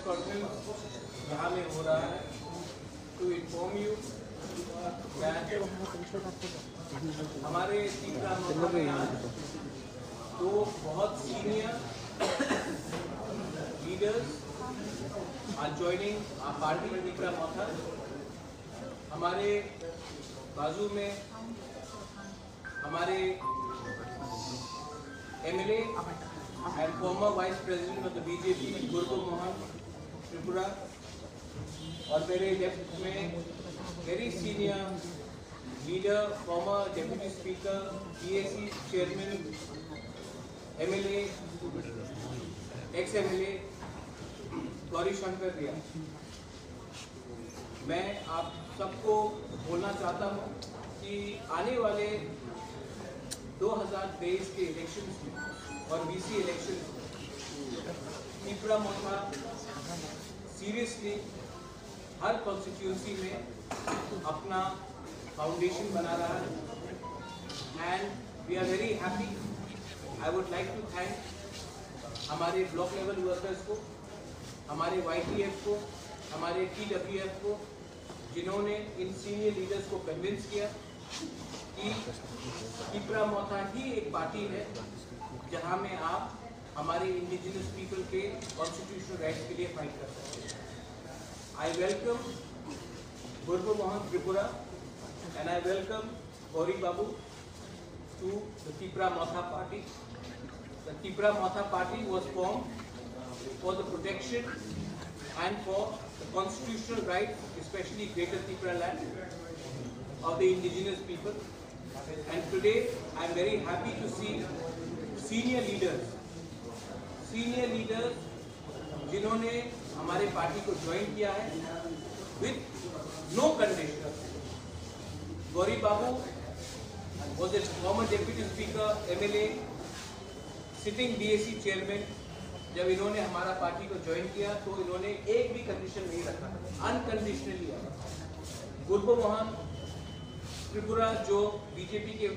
Conference यहाँ में हो रहा है टू इन्फॉर्म यू हमारे तीसरा मौका में आज दो बहुत senior leaders are joining our party तीसरा मौका। हमारे बाजू में हमारे MLA and former Vice President of the BJP गुरबो मोहन त्रिपुरा और मेरे लेफ्ट में very senior leader, former Deputy Speaker, PAC Chairman, MLA, ex-MLA Gauri Shankar रिया। मैं आप सबको बोलना चाहता हूँ कि आने वाले 2023 के इलेक्शंस में और BC इलेक्शन त्रिपुरा मोर्चा सीरियसली हर कॉन्स्टिट्यूंसी में अपना फाउंडेशन बना रहा है and we are very happy. I would like to thank हमारे ब्लॉक लेवल वर्कर्स को, हमारे YTF को, हमारे TWF को, जिन्होंने इन सीनियर लीडर्स को कन्विंस किया कि त्रिपुरा मोर्चा ही एक पार्टी है जहां में आप हमारे इंडिजिनस पीपल के कॉन्स्टिट्यूशनल राइट्स के लिए फाइट कर सकते हैं। I welcome Gurbo Mohan Tripura and I welcome Gauri Babu to the Tripura Morcha party. The Tripura Morcha party was formed for the protection and for the constitutional rights, especially Greater Tripura land of the indigenous people. And today I am very happy to see senior leaders जिन्होंने हमारे party को join किया है with no condition। Gauri Babu was a former Deputy Speaker, MLA, sitting BAC Chairman। जब इन्होंने हमारा party को join किया तो इन्होंने एक भी कंडीशन नहीं रखा, अनकंडीशनली आया। गुरबो मोहन त्रिपुरा जो बीजेपी के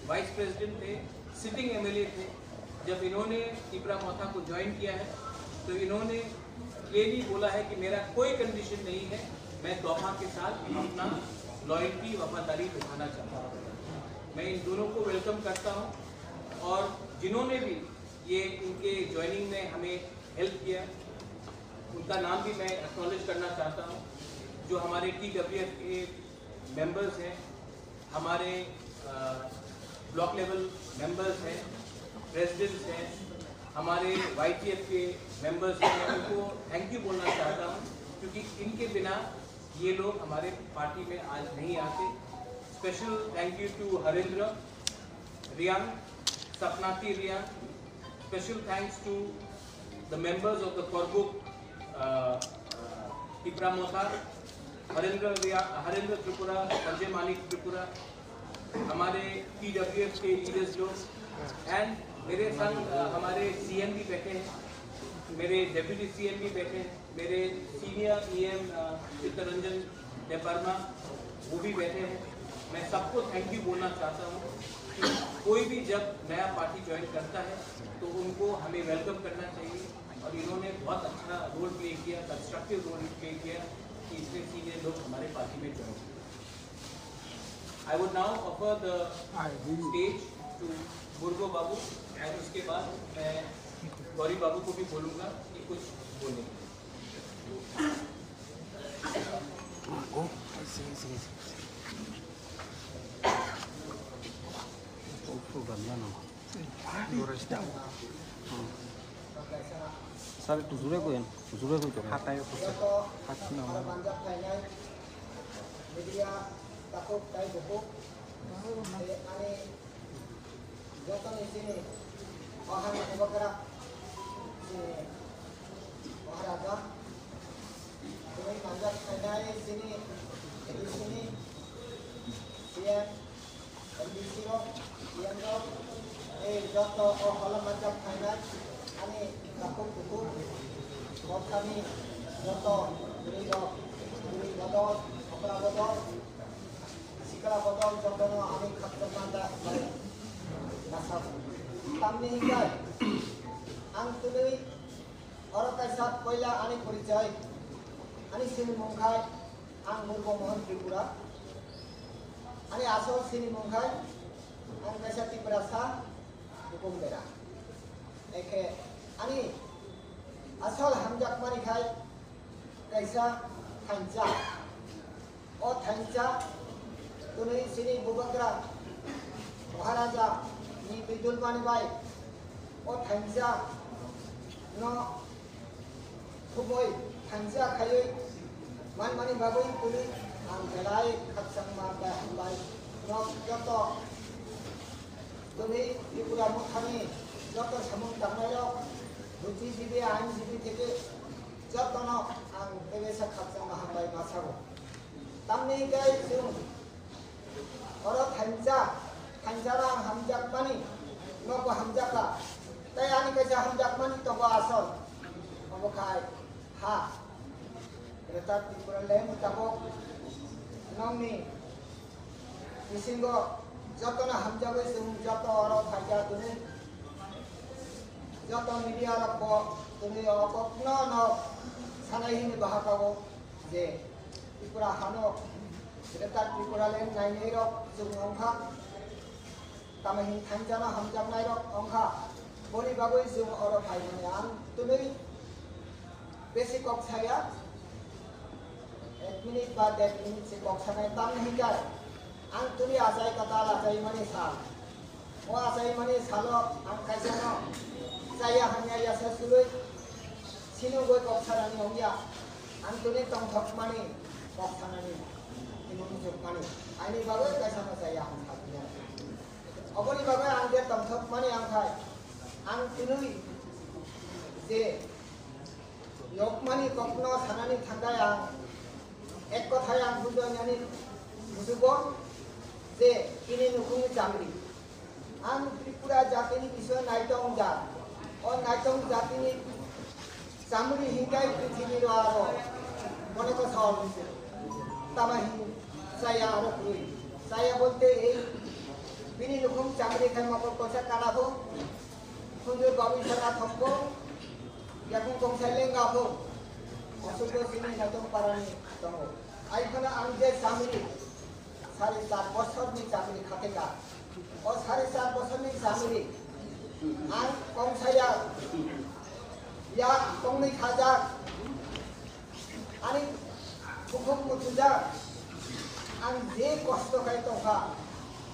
वाइस प्रेसिडेंट थे, सिटिंग MLA थे, जब इन्होंने त्रिपुरा मोर्चा को ज्वाइन किया है तो इन्होंने क्लियरली बोला है कि मेरा कोई कंडीशन नहीं है, मैं दोहा के साथ अपना लॉयल्टी वफादारी दिखाना चाहता हूँ। मैं इन दोनों को वेलकम करता हूँ और जिन्होंने भी ये इनके ज्वाइनिंग में हमें हेल्प किया उनका नाम भी मैं एक्नॉलेज करना चाहता हूँ। जो हमारे TWF के मेंबर्स हैं, हमारे ब्लॉक लेवल मेंबर्स हैं, प्रेसिडेंट्स हैं, हमारे YTF के मेंबर्स हैं, मैं उनको थैंक यू बोलना चाहता हूँ क्योंकि इनके बिना ये लोग हमारे पार्टी में आज नहीं आते। Special thank you to Harendra Riang, Sapnati Riang. Special thanks to the members of the Korbuk Tripura Mosa, Harendra Tripura, Sanjay Manik Tripura, हमारे TWF के लीडर्स लोग एंड मेरे संग हमारे CM भी बैठे हैं, मेरे डेप्यूटी CM भी बैठे हैं, मेरे सीनियर EM चित्तरंजन देवर्मा वो भी बैठे हैं। मैं सबको थैंक यू बोलना चाहता हूँ कि कोई भी जब नया पार्टी ज्वाइन करता है तो उनको हमें वेलकम करना चाहिए और इन्होंने बहुत अच्छा रोल प्ले किया, कंस्ट्रक्टिव रोल प्ले किया कि इतने सीनियर लोग हमारे पार्टी में ज्वाइन किए। I would now offer the stage to Gurbo Babu and उसके बाद मैं गौरी बाबू को भी बोलूँगा कि कुछ बोलने। Sabe kuzure ko yan, kuzure ko ito. Hatay ko sa hati naman. Media takut tay buku. Ani joto ni sini orang yang bergerak sini orang ada. Ini manjat kandai sini di sini siap LBC lo siap lo joto orang manjat kandai ani takut buku. Kau kami joto beri bodol opera bodol sikala bodol joto no ani kapten manda nasab kami ingin ang tuloy orang kaisa poila ani परिचय ani sini mongkai ang Murgo Mohan Tripura ani asal sini mongkai ang kaisa Tiprasa hukum bera eke ani asal hamjak mani khai kaisa thanca o thanca tuni sini Bubagra Maharaja ni Bidul Mani Bai o thanca no khuboi thanca khayoi man mani bagoi tuni ang galai khatsang ma bai no joto tuni Tripura mukhani joto samung tamnayo buddhiजीवी आइनजीवी থেকে যতন আং পেবেসা খাপসাং মাহাবাই মাসাগো তামনি গাই जों or থানজারা হামজাক মানি নগো হামজাকা তাই আনি কাজা হামজাক মানি তগো আসল অবখাই হা রেতা ত্রিপুরালে মুতাবক নংনি বিসিঙ্গ যতন হামজাগো जों যত অর থানজা তুনি যত মিডিয়া রব তুমি অকপ্ন ন সানাইহিনি বাহাকাগো যে ত্রিপুরা হানো রেতা ত্রিপুরালেন নাইnei রক जों अंखा तामहिन थांजाना हामजामनाय रक अंखा बनि बागै जों अर फाइमाने आं तुनै बेसि कक्साया 1 मिनिट बा 1.5 मिनिट से कक्सानाय तामहि गाय आं तुनै आजाय कथा लाजाय माने सा ओ आजाय माने सालो आं कायजानो saya hanya ya sesuai sini gue kok sarani ongya antuni tong thok mani kok sarani ini muncul mani ini bagai kayak sama saya angkatnya apa nih bagai angkat tong thok mani angkai antuni je yok mani kokno sarani thanda yang ek kotha yang bujo nyani bujugo je ini nukung jamri ang Tripura jati ni bisa naitong jat और नाचों जाति में चामुरी हिंगाई पृथ्वी वारो मने को साल तमाही saya आरोपी saya बोलते हैं बिनी लुकुम चामुरी खाई मकर कोसा काना हो कुंजर बाबी सरा थप्पो या कुं कों सेलेंगा हो असुको सिनी नाचों पारानी तो आई फना आंजे चामुरी 7.5 बছর में चामुरी खातेगा और 7.5 बছर में चामुरी ang kong saya ya kong ni khajak ani bukhum mutuja ang je kosto kai toka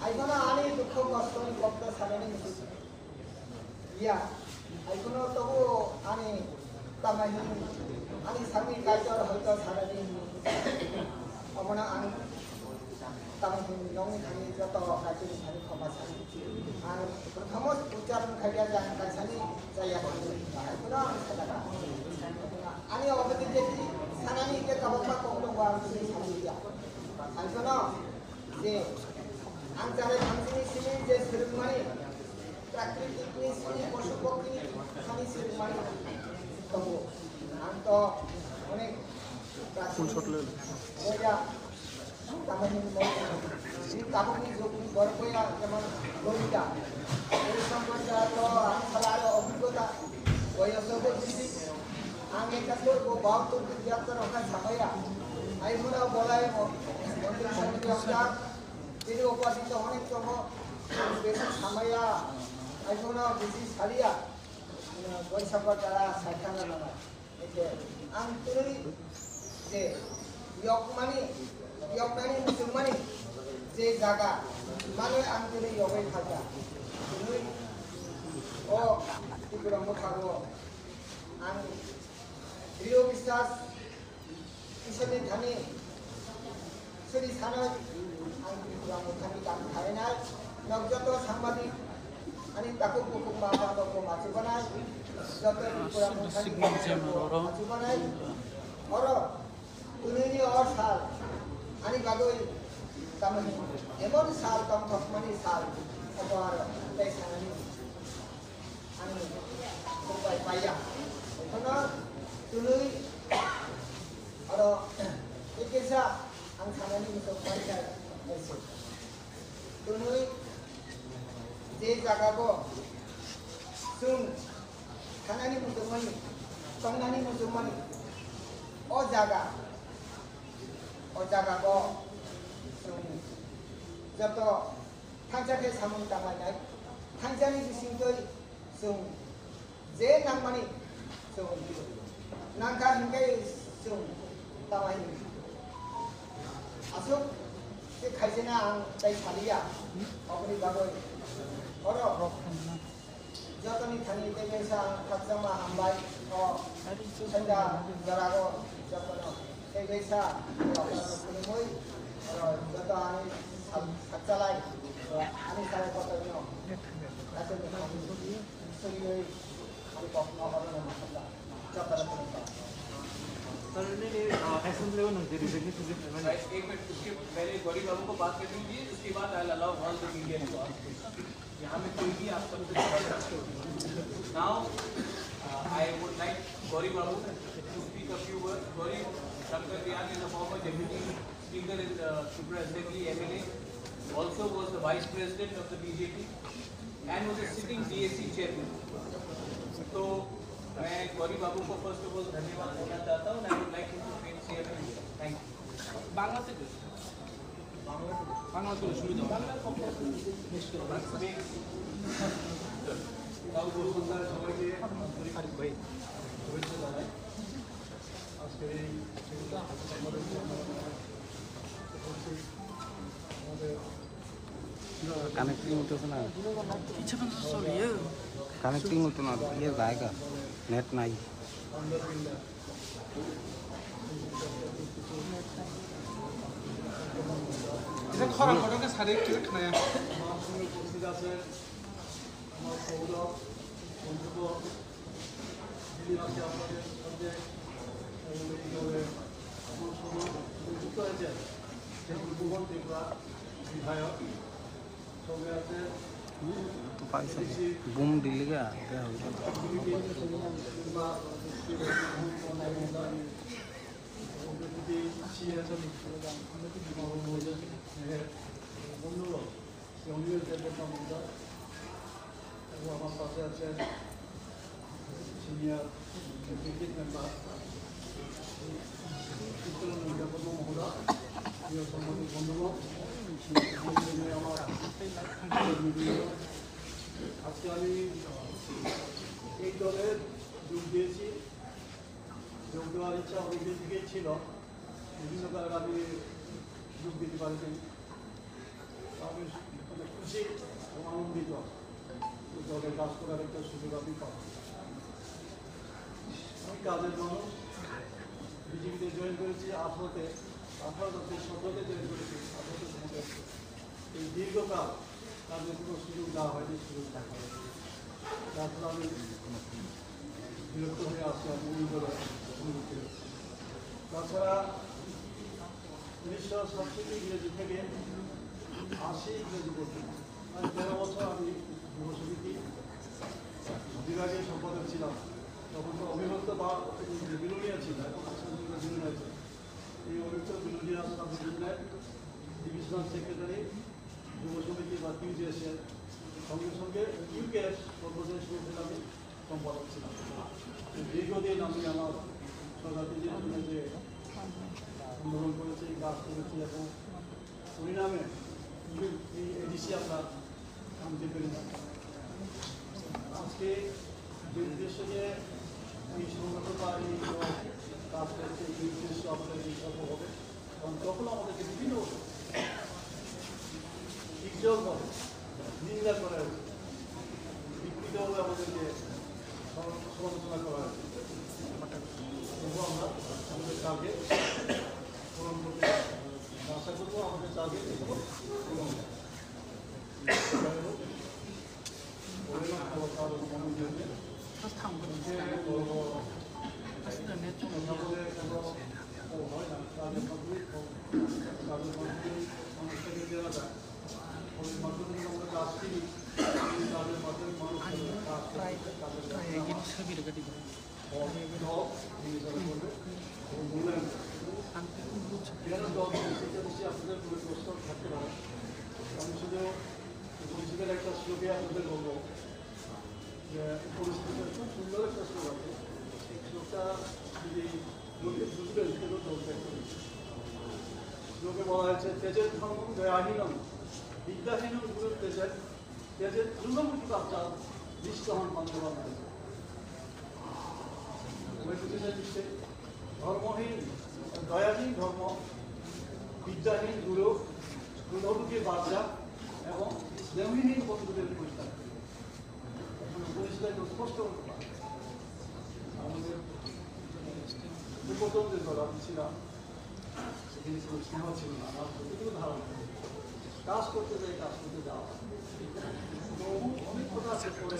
aigona ani dukho kosto ni kopto sarani mutu ya aigona togo ani tamahi ani sami kaijor hoito sarani amona ang tamahi nong ni joto kajini thani khamasa ang pertama ucapan kaya jangan kasani saya kurang sedara ani awak jadi sanani ke kabutma kokdo war sini samia alkono je antara sini je sirmani prakritik ni sini পশু পক্ষী sini sirmani tobo anto onek ফুল shot ले oya tamahin mo ini kamu ni joki berkoya zaman Gorita ini sampai to ang salaro obligota koyo sobo sisi ang ekator go baut to diatar okan samaya ai muna bolai mo মন্দির সমিতি আমরা তিনি উপাসিত অনেক তম বেশি samaya ai muna বেশি সারিয়া বৈশাখ যারা সাইখানা না এতে ang তুই যে yokmani musulmani je jaga mane antene yogai khaja tui o Tripura mukhago ang rio biswas isone dhani suri sana ang Tripura mukhani kam khainai nogjoto sangbadik ani takuk bukuk mata ko machu banai joto Tripura mukhani machu banai oro tunini or sal ani bagoi tamani emon sal tam thokmani sal abar pesanani ani upai paya kono tunui aro ikesa ang sanani mito paika ese tunui je jaga ko sung sanani mito mani Tangnani Musumani, Ojaga, Ojaga go, Jato, Tanjake Samun Tamanai, Tanjani Singly, soon, Zen and money, soon, Nanka Hinge soon, Tamani. Asuk, the Kaisina and Taipalia, Omni Baboy, Oro, Jatani Tani Tegesa, Katsama, Hambai, or Senda, Zarago, Japano, Tegesa, Kunimui, or Jatani, Katsalai, Anisai Potano. That's it. So you talk about Right, एक minute उसके पहले गौरी बाबू को बात करनी चाहिए, उसके बाद I'll allow all the media to ask questions. यहाँ में कोई भी आप सबसे सवाल कर सकते हो. Now I would like Gauri Babu to speak a few words. Gauri Shankar Riyan is a former deputy speaker in the Tripura Assembly, MLA, also was the vice president of the BJP and was a sitting DAC chairman. So मैं गौरी बाबू को first of all धन्यवाद देना चाहता हूँ. I would like him to say a few words. Thank you. Bangla से বাংলা করে শুরু দাও. বাংলা সবাইকে ভাই শুভেচ্ছা জানাই. আজকে কানেক্টিং হতেছে না, কানেক্টিং হতো না, ইয়ে জায়গা নেট নাই. খরা ঘটনা সাড়ে কি খায় আমার সঙ্গে উপস্থিত আছেন আমার সৌরভ বন্ধুবর দিল্লি আছে আপনাদের সঙ্গে এইভাবে আমার সঙ্গে যুক্ত হয়েছেন ভুবন ত্রিপুরা বিধায়ক সঙ্গে আছে বুম দিল্লি গা বন্ধুরা আমার পাশে আছেন সিনিয়র ক্রিকেট মেম্বার মহোদা প্রিয় সম্মানিত বন্ধুগণ আমার আজকে আমি এই দলে যোগ দিয়েছি. যোগ দেওয়ার ইচ্ছা অনেকদিন থেকেই ছিল, বিভিন্ন কারণে আমি যোগ দিতে পারিনি. আমি খুশি এবং আনন্দিত দলে কাজ করার একটা সুযোগ আমি পাব. আমি কাজের মানুষ, বিজেপিতে জয়েন করেছি 18-তে 17-তে জয়েন করেছি 18-তে. এই দীর্ঘকাল কাজের কোনো সুযোগ দেওয়া হয়নি, সুযোগ দেখা হয়নি. তারপর আমি বিরক্ত হয়ে আসছি আমি এই দলে. তাছাড়া 1967 ইংরেজি থেকে 80 ইংরেজি পর্যন্ত 13 বছর আমি যুব সমিতি বিভাগের সম্পাদক ছিলাম. তখন তো অবিভক্ত বা বিরোধীরা ছিল, এখন বিরোধী আছে. এই অভিযুক্ত বিরোধীরা সাবডিভিশনের ডিভিশনাল সেক্রেটারি যুব সমিতি বা ইউজিএসের সঙ্গে সঙ্গে ইউকেএস সর্বদেশ সমিতির আমি সম্পাদক ছিলাম. দীর্ঘদিন আমি আমার সরকারের জন্য যে আন্দোলন করেছি, কাজ করেছি এবং পরিণামে এই এডিসি আমরা আনতে পেরে না. আজকে যে উদ্দেশ্য যে এই সংগঠন বা এই কাজ করেছে এই উদ্দেশ্য আমাদের এই সফল হবে, কারণ তখন আমাদেরকে বিভিন্ন ইজ্জত করে নিন্দা করা হয়েছে, বিকৃতভাবে আমাদেরকে সমালোচনা করা হয়েছে. তবুও আমরা আমাদের টার্গেট পূরণ করতে আশা করবো. আমাদের টার্গেট পূরণ থাকতে পারে. আমি শুধু পরিস্থিতির একটা শ্লোকে আপনাদের বলবো যে পরিস্থিতির খুব সুন্দর একটা শ্লোক আছে. এই শ্লোকটা থেকেও চলছে লোকে বলা হয়েছে তেজের ধর্ম দয়াহীনম বিদ্যাহীনম গুরুর তেজের তৃণমূল বাচ্চা দৃষ্ট হন বন্দ্যোপাধ্যায় ধর্মহীন দয়াহীন ধর্ম বিদ্যাহীন গুরু গুণরূপী বাচ্চা এবং স্নেহহীন বন্ধুদের পরিষ্কার পরিষ্কার স্পষ্ট করতে পারে আমাদের উপতন্ত্রের দ্বারা ছিলাম সেখানে স্নেহ ছিল না আমার প্রতিগুলো ধারণা কাজ করতে যাই কাজ করতে যাওয়া অনেক কথা আছে পরে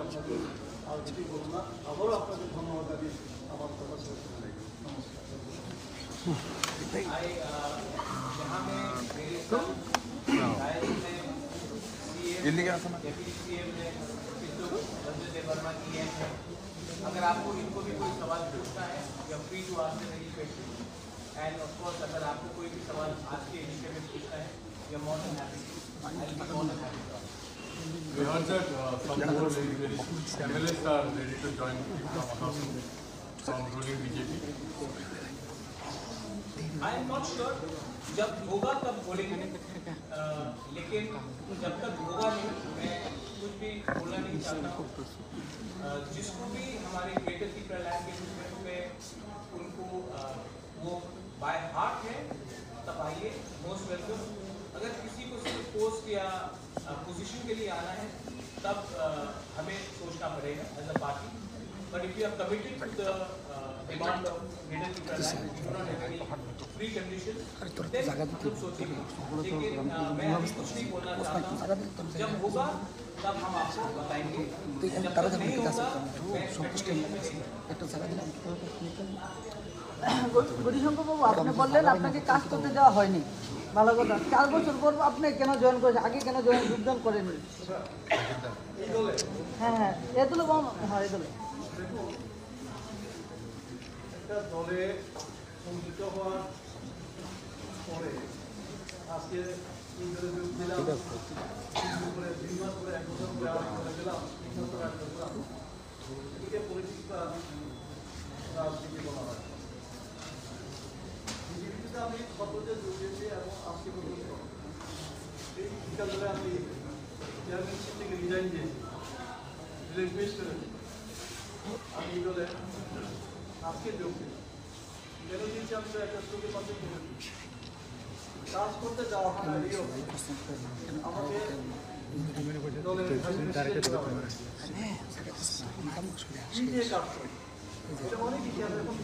আপনাদের আর কিছু বলুন না আবারও আপনাদের ধন্যবাদ জানি আমার কথা শেষ নমস্কার अगर आपको इनको भी कोई सवाल पूछना है या free to ask any question and of course अगर आपको कोई भी सवाल आज के एडिशन में पूछना है you are more than happy We heard that some more panelists are ready to join from ruling BJP. I am not sure जब होगा तब बोलेंगे लेकिन जब तक होगा नहीं मैं कुछ भी बोलना नहीं चाहता हूँ जिसको भी हमारे ग्रेटर सीपरलैंड के मूवमेंट में उनको वो बाय हार्ट है तब आइए मोस्ट वेलकम अगर किसी को सिर्फ पोस्ट या पोजीशन के लिए आना है तब हमें सोचना पड़ेगा as a party but if you are committed to the demand of greater Tipraland you do not have any precondition then हम सोचेंगे लेकिन मैं अभी कुछ नहीं बोलना चाहता हूँ जब होगा तब हम आपको बताएंगे जब तक नहीं होगा গৌরীশঙ্কর বাবু আপনি বললেন আপনাকে কাজ করতে দেওয়া হয়নি ভালো কথা 4 বছর পর আপনি কেন জয়েন করেছেন আগে কেন যোগদান করেননি হ্যাঁ হ্যাঁ এ দলে হ্যাঁ এই দলে একটা দলে সংযুক্ত হওয়ার পরে আজকে ইন্টারভিউ দিলাম 2 মাস পরে 1 বছর পরে আবার দিলাম 3 মাস পরে 1 বছর দিলাম এটাকে পলিটিক্স রাজনীতি বলা হয় বিজেপিতে আমি সর্বদা জড়িয়েছি এবং আজকে পর্যন্ত এই বিকাল ধরে আমি চেয়ারম্যানশিপ থেকে রিজাইন দিয়েছি রিলিকুয়েস্ট করেছি আমি এই দলে আজকে যোগ দিই কেন দিয়েছি আমি একটা চোখের মাধ্যমে কাজ করতে যাওয়া হয় না আমাকে দলের কি দিয়ে কাজ করি এটা অনেক ইতিহাস এখন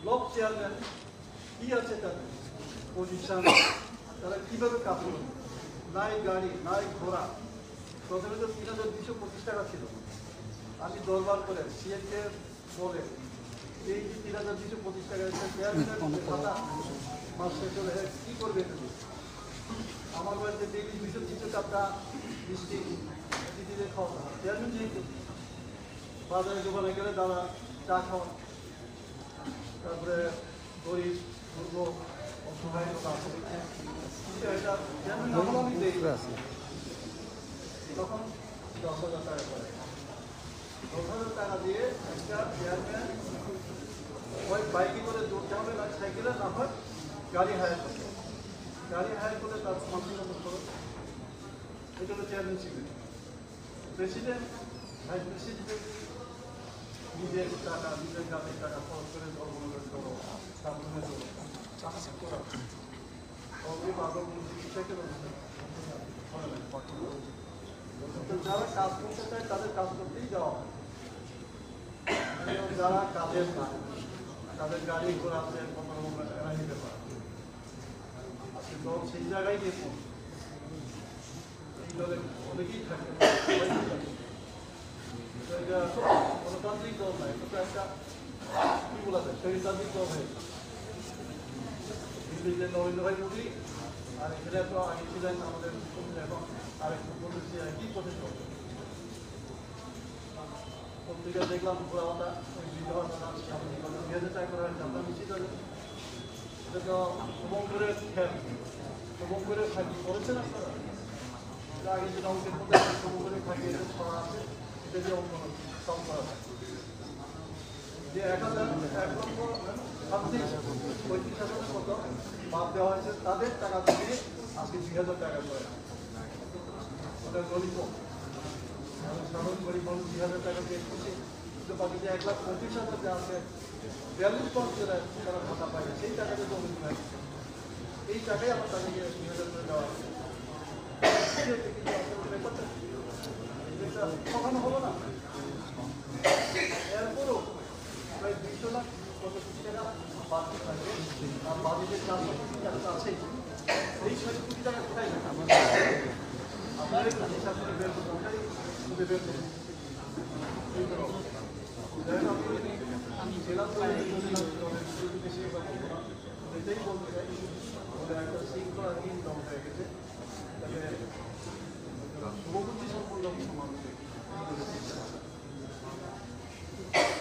ব্লক চেয়ারম্যান কি আছে তাদের পজিশন তারা কীভাবে কাজ করবে নাই গাড়ি নাই ঘোড়া প্রথমে তো ৩,২২৫ টাকা ছিল আমি দরবার করে সিএনকে বলে এই যে ৩,২২৫ টাকা চেয়ারম্যানের খাতা মাস শেষ হলে কী করবে তুমি আমার বাড়িতে ডেইলি 200-300 টাকা মিষ্টি দিদিদের খাওয়া চেয়ারম্যান যেহেতু বাজারে দোকানে গেলে দাদা চা খাওয়া তারপরে গরিব দুর্গ অসহায় লোক আছে এটা যখন আমি দেখি তখন 10,000 টাকা করে 10,000 টাকা দিয়ে একটা চেয়ারম্যান ওই বাইকে করে দৌড়তে হবে না সাইকেলে না হয় গাড়ি হায়ার করতে গাড়ি হায়ার করে তার মাসিক খরচ এটা হলো চেয়ারম্যানশিপে প্রেসিডেন্ট ভাইস প্রেসিডেন্ট নিজের টাকা নিজের গ্রামের টাকা খরচ করে ধর্মনগর করো সাবধানে করো করা অগ্রিম আগমন চিকিৎসাকে যারা কাজ করতে চায় তাদের কাজ করতেই যাওয়া হয় যারা কাজের না তাদের গাড়ি ঘোড়া আছে এরা নিতে পারে দল সেই জায়গায় গিয়ে এই দলে অনেকেই থাকে এটা গণতান্ত্রিক দল নয় এটা একটা কি বলা যায় শরীরতান্ত্রিক দল হয়েছে দিল্লিতে নরেন্দ্র ভাই মোদী আর এখানে তো আগে ছিলেন আমাদের এখন আরেকটু বলেছি একই পথে চলছে পত্রিকা দেখলাম ঘোরাওয়াটা ওই বিধবা 2,000 টাকা করে আপনার মিছিল এটা তো শুভঙ্করের খেল শুভঙ্করের খাকি করেছেন আপনারা আগে যে অঙ্কের মধ্যে শুভঙ্করের খাকি যদি অন্য কম করা হয় যে 1,35,000 মতো বাদ দেওয়া হয়েছে তাদের টাকা থেকে আজকে 2,000 টাকা করে ওটা গরিব সাধারণ গরিব মানুষ 2,000 টাকা দিয়ে খুশি কিন্তু বাকি যে 1,25,000 যে আছে 42% যারা ভাতা পায় সেই টাকাটা জমি হয় এই টাকাই আমার তাদেরকে 2,000 করে দেওয়া হবে কখনো হলো না এরপরও প্রায় 200 লাখ কত কোটি টাকা বাকি থাকে আর বাকি যে 400 কোটি টাকা আছেই এই 6 কোটি টাকা কোথায় থাকে আপনার এই হিসাব করে বের করতে ওটাই খুবই বের করুন আমি জেলা এটাই বলতে চাই ওদের একটা শৃঙ্খলাহীন দল হয়ে গেছে শুভবুদ্ধি সম্পন্ন সমাজ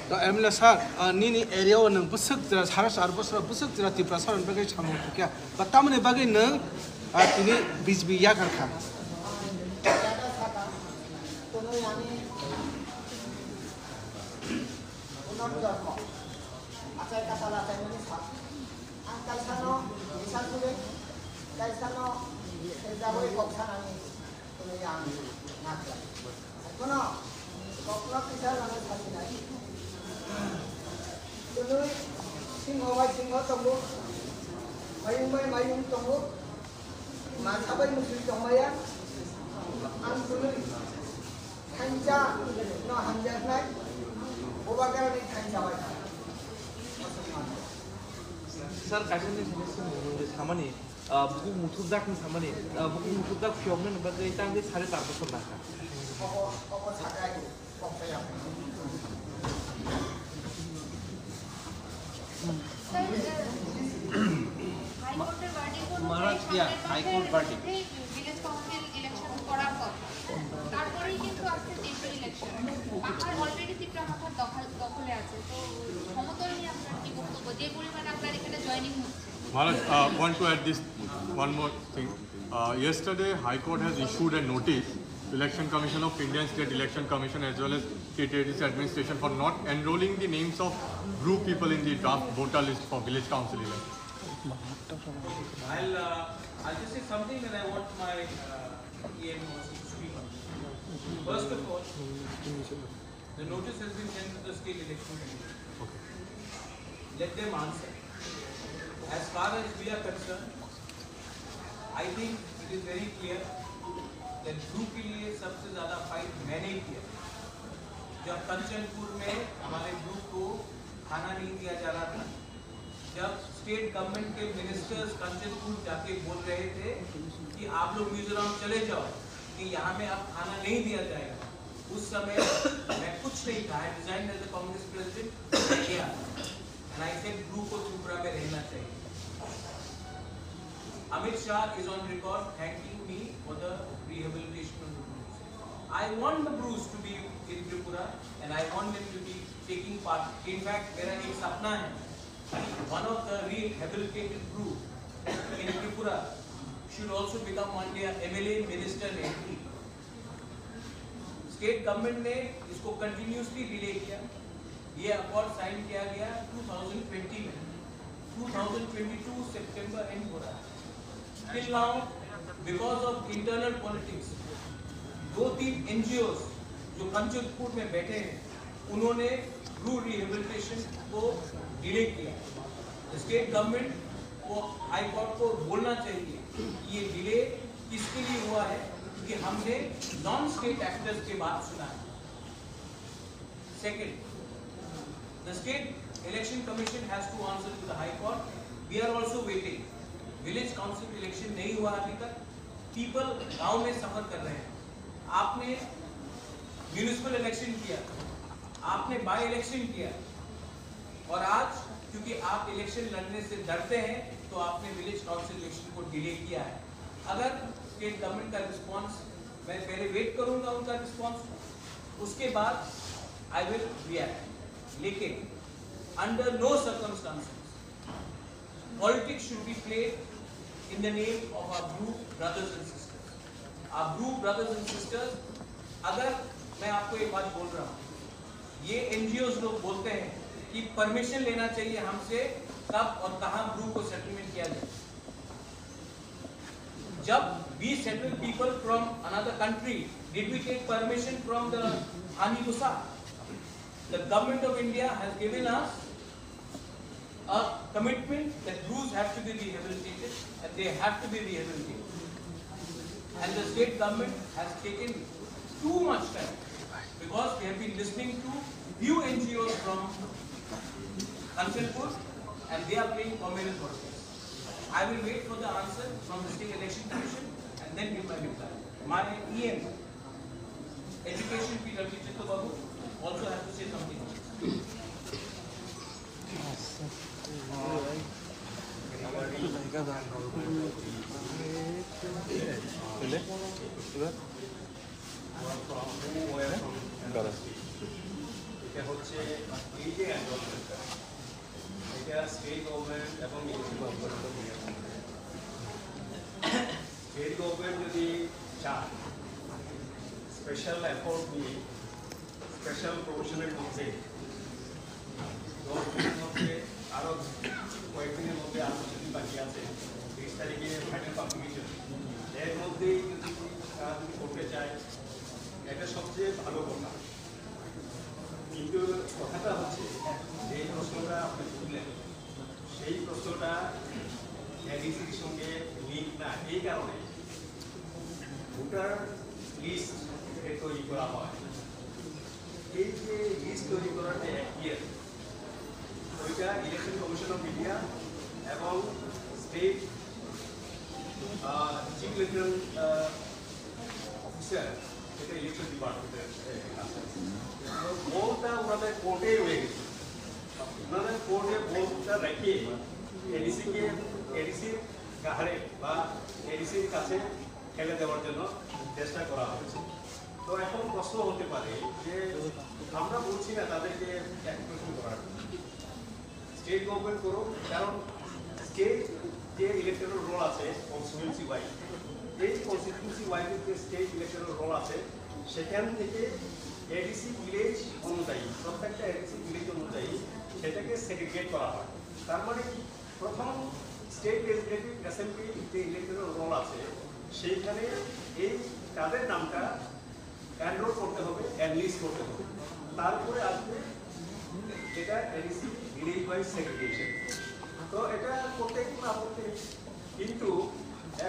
तो एमएलए सर नीनी एरिया नंग बुसक जरा सारा सार बुसक जरा तिप्रा सर बगे छामो क्या बतामने बगे न तिनी बिजबी या करखा Singhawai singhaw tongbo, mayung tongbo, masabai musli tongmaya, ang tuloy, hanja no hanja nai, obagara ni hanja bai. Sir, kasihnya sama nih, buku mutudak nih sama nih, buku mutudak filmnya nih bagai tangga sehari tak pernah. Apa sakai, kok saya. High court verdict village council election করার কথা তারপরেই কিন্তু আজকে temporary election পাহাড় already Tipra মাথার দখলে আছে তো সমতল নিয়ে আপনার কি বক্তব্য যে পরিমাণে আপনার এখানে জয়েনিং হচ্ছে Maharaj, want to add this one more thing. Yesterday, High Court has issued a notice to Election Commission of India and State Election Commission as well as KTDC administration for not enrolling the names of group people in the draft voter list for village council election. I'll just say something that I want my EM also to speak on. First of all, the notice has been sent to the state election commission. Okay. Let them answer. As far as we are concerned, I think it is very clear that group के लिए सबसे ज़्यादा fight मैंने ही किया। जब कंचनपुर में हमारे group को खाना नहीं दिया जा रहा था, जब स्टेट गवर्नमेंट के मिनिस्टर्स कंचनपुर जाके बोल रहे थे कि आप लोग मिजोरम चले जाओ कि यहाँ में अब खाना नहीं दिया जाएगा, उस समय मैं कुछ नहीं कहा, I resigned as the Congress president, गया, and I said ग्रुप को त्रिपुरा में रहना चाहिए। Amit Shah is on record thanking me for the rehabilitation of the Bruce. I want the Bruce to be in Tripura and I want them to be taking part. In fact, मेरा एक सपना है, one of the rehabilitated Bruce in Tripura should also become one day MLA, minister, and MP. State government ने इसको continuously delay किया, ये accord sign किया गया 2020 में, 2022 September end हो रहा है। Till now, because of internal politics, 2-3 NGOs जो कंचनपुर में बैठे हैं, उन्होंने ब्रू रिहेबिलिटेशन को डिले किया। स्टेट गवर्नमेंट को हाई कोर्ट को बोलना चाहिए कि ये डिले किसके लिए हुआ है, क्योंकि हमने नॉन स्टेट एक्टर्स के बात सुना है। Second, the state election commission has to answer to the high court. We are also waiting. Village council election नहीं हुआ अभी तक, पीपल गांव में सफर कर रहे हैं। आपने म्यूनिसिपल इलेक्शन किया, आपने बाय इलेक्शन किया, और आज क्योंकि आप इलेक्शन लड़ने से डरते हैं तो आपने विलेज काउंसिल इलेक्शन को डिले किया है। अगर स्टेट गवर्नमेंट का रिस्पॉन्स, मैं पहले वेट करूंगा उनका रिस्पॉन्स, उसके बाद आई विल रिएक्ट। लेकिन under no circumstances politics should be played in the name of our group brothers and sisters. Our group brothers and sisters, अगर मैं आपको एक बात बोल रहा हूँ, ये एनजीओज लोग बोलते हैं कि परमिशन लेना चाहिए हमसे कब और कहाँ ब्रू को सेटलमेंट किया जाए। जब we settle people from another country, did we take permission from the Hani Musa? The government of India has given us a commitment that brews have to be rehabilitated and they have to be rehabilitated. And the state government has taken too much time because they have been listening to few NGOs from Kansalpur and they are playing communal politics. I will wait for the answer from the State Election Commission and then give my reply. My EM, Education P. W. Chittu Babu, also has to say something. এটা হচ্ছে এই যে এনরোলমেন্টটা, এটা state government এবং union government, state government যদি চায় special effort নিয়ে special প্রমোশনের মধ্যে 10 দিনের মধ্যে আরও কয়েকদিনের মধ্যে আরও কিছুদিন বাকি আছে, 30 তারিখে ফাইনাল পাবলিকেশন, এর মধ্যেই যদি তারা যদি করতে চায় এটা সবচেয়ে ভালো কথা। কিন্তু কথাটা হচ্ছে যে প্রশ্নটা আপনি তুললেন সেই প্রশ্নটা এডিসির সঙ্গে লিঙ্ক না, এই কারণে ভোটার লিস্ট তৈরি করা হয়। এই যে লিস্ট তৈরি করার যে ইয়ার, ওইটা ইলেকশন কমিশন অফ ইন্ডিয়া এবং স্টেট চিফ ইলেকশন অফিসার, এটা ইলেকশন ডিপার্টমেন্টের আছে, ভোটটা ওনাদের কোর্টে রয়ে গেছে। ওনাদের কোর্টে ভোটটা রেখে এডিসির গাহারে বা এডিসির কাছে ফেলে দেওয়ার জন্য চেষ্টা করা হয়েছে। তো এখন প্রশ্ন হতে পারে যে আমরা বলছি না তাদেরকে অ্যাক্টিভেশন করার, স্টেট গভর্নমেন্ট করুক, কারণ স্টেট যে ইলেকট্রাল রোল আছে কনস্টিটিউয়েন্সি ওয়াইজ, এই কনস্টিটিউয়েন্সি ওয়াইজের যে স্টেট ইলেকট্রাল রোল আছে সেখান থেকে এডিসি ভিলেজ অনুযায়ী, প্রত্যেকটা এডিসি ভিলেজ অনুযায়ী সেটাকে সেগ্রিগেট করা হয়। তার মানে কি, প্রথম স্টেট লেজিসলেটিভ অ্যাসেম্বলি যে ইলেকট্রাল রোল আছে সেইখানে এই তাদের নামটা এনরোল করতে হবে, এনলিস্ট করতে হবে, তারপরে আসবে যেটা এডিসি ভিলেজ ওয়াইজ সেগ্রিগেশন। তো এটা করতে কোনো আপত্তি নেই, কিন্তু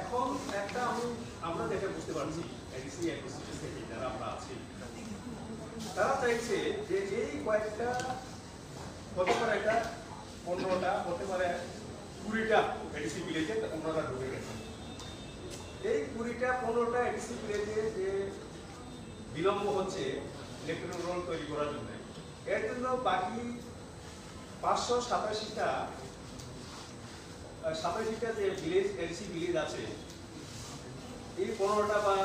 এখন একটা আমরা যেটা বুঝতে পারছি এডিসি অ্যাডমিনিস্ট্রেশন যারা আমরা আছি তারা চাইছে যে এই কয়েকটা হতে পারে, এটা 15টা হতে পারে 20টা এডিসি ভিলেজে ওনারা ঢুকে গেছে। এই 20টা 15টা এডিসি ভিলেজে যে বিলম্ব হচ্ছে ইলেকট্রাল রোল তৈরি করার জন্য, এর জন্য বাকি 587টা যে ভিলেজ এডিসি ভিলেজ আছে, এই 15টা বা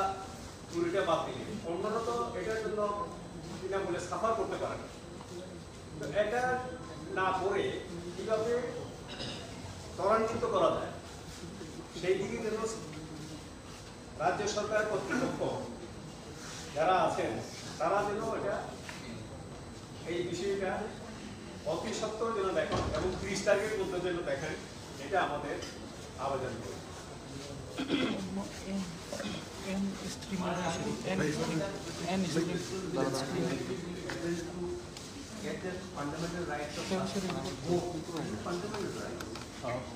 20টা বাদ দিলে অন্যরা তো এটার জন্য কিনা বলে সাফার করতে পারে না। তো এটা না করে কিভাবে ত্বরান্বিত করা যায় সেই দিকে যেন রাজ্য সরকার কর্তৃপক্ষ যারা আছেন তারা যেন এটা এই বিষয়টা অতি সত্ত্বর যেন দেখেন এবং 30 তারিখের মধ্যে যেন দেখেন, এটা আমাদের আবেদন করি। Get the fundamental rights of fundamental rights.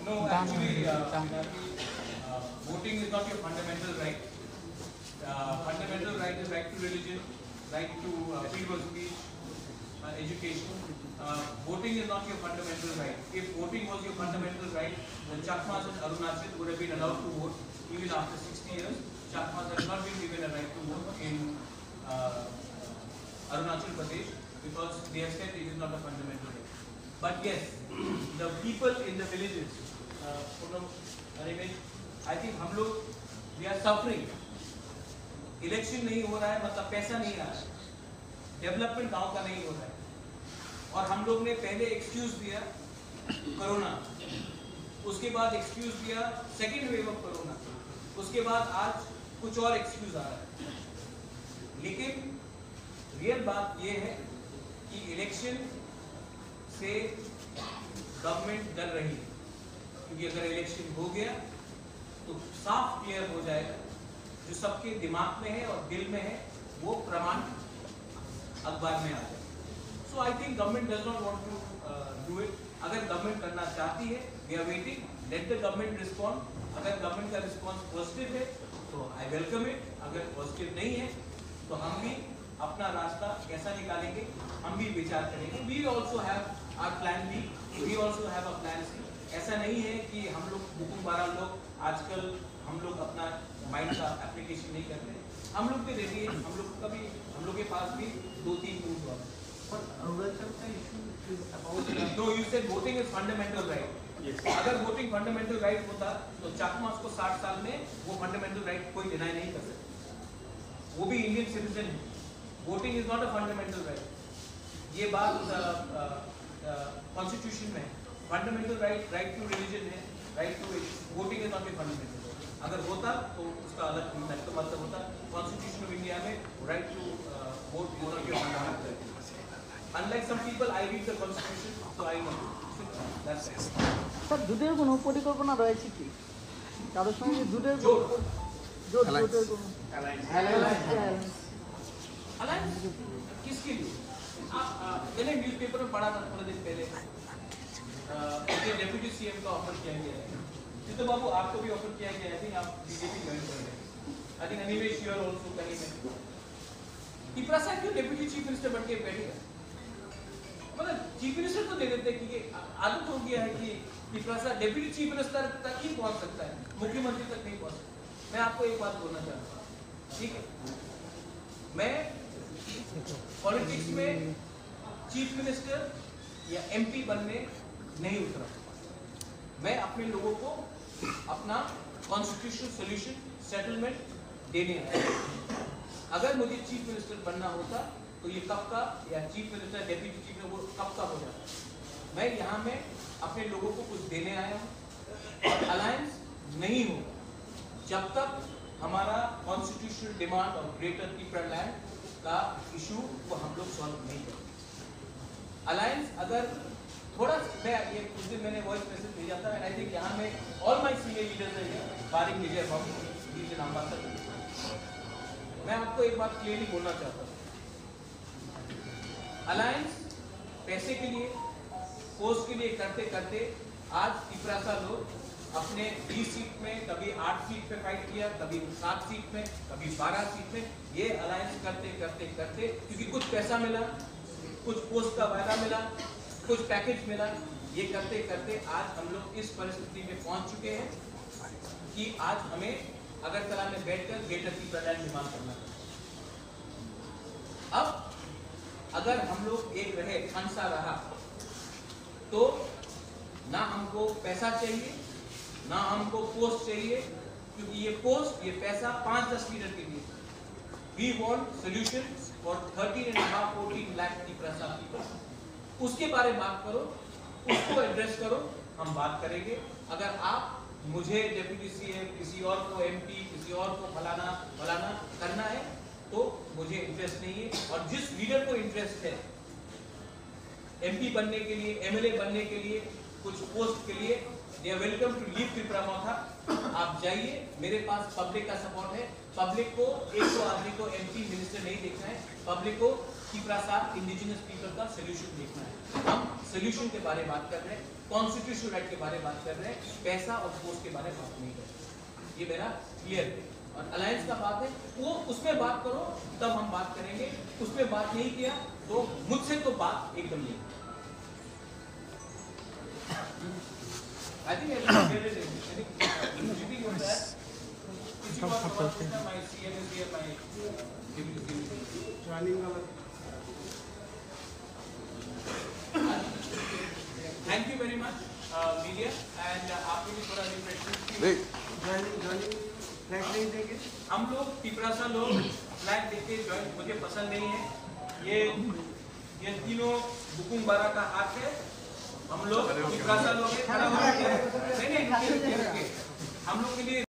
No, actually, voting is not your fundamental right. Fundamental right is right to religion, right to freedom of speech, education. Voting is not your fundamental right. If voting was your fundamental right, then Chakmas and Arunachal would have been allowed to vote even after 60 years. Chakmas have not been given a right to vote in Arunachal Pradesh because they have said it is not a fundamental right. But yes, the people in the villages, I think हम लोग we are suffering. Election नहीं हो रहा है मतलब पैसा नहीं आ रहा है, डेवलपमेंट गांव का नहीं हो रहा है, और हम लोग ने पहले एक्सक्यूज दिया कोरोना, उसके बाद एक्सक्यूज दिया सेकेंड वेव ऑफ कोरोना, उसके बाद आज कुछ और एक्सक्यूज आ रहा है। लेकिन रियल बात ये है कि इलेक्शन से गवर्नमेंट डर रही है, क्योंकि अगर इलेक्शन हो गया तो साफ क्लियर हो जाएगा, जो सबके दिमाग में है और दिल में है वो प्रमाण अखबार में आ जाए। So I think government does not want to do it. अगर गवर्नमेंट करना चाहती है, we are waiting, let the government respond. अगर गवर्नमेंट का रिस्पॉन्स पॉजिटिव है तो आई वेलकम इट, अगर पॉजिटिव नहीं है तो हम भी अपना रास्ता कैसा निकालेंगे हम भी विचार करेंगे। We also have our plan B, we also have a plan C. ऐसा नहीं है कि हम लोग बुकुम 12 लोग आजकल हम लोग अपना माइंड का एप्लीकेशन नहीं करते, हम लोग भी रेडी है, हम लोग का भी, हम लोग के पास भी 2-3 मूव हुआ। No, you said voting is fundamental right. Yes. अगर वोटिंग फंडामेंटल राइट होता तो चाकमास को 60 साल में वो फंडामेंटल राइट कोई डिनाई नहीं कर सकता, वो भी इंडियन सिटीजन है। Voting is not a fundamental right. ये बात कॉन्स्टिट्यूशन में fundamental right, right to religion है, right to voting is not a fundamental. अगर होता तो उसका अलग मतलब होता। कॉन्स्टिट्यूशन ऑफ इंडिया में right to vote is not a fundamental right. Unlike some people, I read the constitution, so I know. That's it. Sir জোটের কোনো পরিকল্পনা রয়েছে কি কারোর সঙ্গে জোটের জোটের কোনো Alliance किसके लिए? मैंने न्यूज़पेपर में पढ़ा था थोड़े दिन पहले, मुझे डेप्यूटी सीएम का ऑफर किया गया है। जितु बाबू आपको भी ऑफर किया गया है, आई थिंक आप बीजेपी ज्वाइन कर रहे हैं। I think Animesh you are also कहीं में। पिपरासा क्यों डेप्यूटी चीफ मिनिस्टर बन के बैठेगा? मतलब चीफ मिनिस्टर तो दे देते, क्योंकि आदत हो गया है कि पिपरासा डेप्यूटी चीफ मिनिस्टर तक ही पहुंच सकता है, मुख्यमंत्री तक नहीं पहुंच सकता। मैं आपको एक बात बोलना चाहता हूँ, ठीक है, मैं पॉलिटिक्स में चीफ मिनिस्टर या एमपी बनने नहीं उतरा। मैं अपने लोगों को अपना कॉन्स्टिट्यूशनल सॉल्यूशन सेटलमेंट देने आया। अगर मुझे चीफ मिनिस्टर बनना होता तो ये कब का, या चीफ मिनिस्टर डेप्यूटी चीफ वो कब का हो जाता। मैं यहाँ में अपने लोगों को कुछ देने आया हूँ और अलायंस नहीं होगा जब तक हमारा कॉन्स्टिट्यूशनल डिमांड और ग्रेटर पीपल लैंड का इशू को हम लोग सॉल्व नहीं करें। अलायंस अगर थोड़ा, मैं ये कुछ दिन मैंने वॉइस मैसेज भेजा था, आई थिंक यहाँ में ऑल माई सीनियर लीडर्स है, बारिक विजय बाबू, मैं आपको एक बात क्लियरली बोलना चाहता हूँ, अलायंस पैसे के लिए, पोस्ट के लिए करते करते आज पिपरासा लोग अपने 20 सीट में, कभी 8 सीट पे फाइट किया, कभी 7 सीट में, कभी 12 सीट में, ये अलायंस करते करते करते, क्योंकि कुछ पैसा मिला, कुछ पोस्ट का वायदा मिला, कुछ पैकेज मिला, ये करते करते आज हम लोग इस परिस्थिति में पहुंच चुके हैं कि आज हमें अगरतला में बैठकर ग्रेटर पीपल लैंड डिमांड करना है। अब अगर हम लोग एक रहे, खानसा रहा, तो ना हमको पैसा चाहिए, ना हमको पोस्ट चाहिए, क्योंकि ये पोस्ट, ये पैसा 5-10 लीडर के लिए। We want solution for 13.5-14 lakh पिपरासा पीपल। उसके बारे में बात करो, उसको एड्रेस करो, हम बात करेंगे। अगर आप मुझे डेप्यूटी सीएम, किसी और को एमपी, किसी और को फलाना करना है तो मुझे इंटरेस्ट नहीं है। और जिस लीडर को इंटरेस्ट है एमपी बनने के लिए, एमएलए बनने के लिए, कुछ पोस्ट के लिए, they are welcome to leave पिपरासा। आप जाइए, मेरे पास पब्लिक का सपोर्ट है। पब्लिक को एक दो आदमी को एमपी मिनिस्टर नहीं देखना है, पब्लिक को पिपरासा इंडिजिनस पीपल का सोल्यूशन देखना है। हम सोल्यूशन के बारे में बात कर रहे हैं, कॉन्स्टिट्यूशनल राइट के बारे में बात कर रहे हैं, पैसा और पोस्ट के बारे में बात नहीं कर रहे। ये मेरा क्लियर है। और अलायंस का बात है, वो उसमें बात करो तब हम बात करेंगे। उसमें बात नहीं किया तो मुझसे तो बात एकदम नहीं। I think repeating on that. If you want to question, my CM is here, my Thank you very much, media, and आपको भी थोड़ा रिफ्रेशमेंट हम लोग पिपरासा लोग फ्लैग देख के ज्वाइन, मुझे पसंद नहीं है। ये तीनों बुकुम 12 का हाथ है। हम लोग पिपरासा लोग खड़ा होकर हम लोग के लिए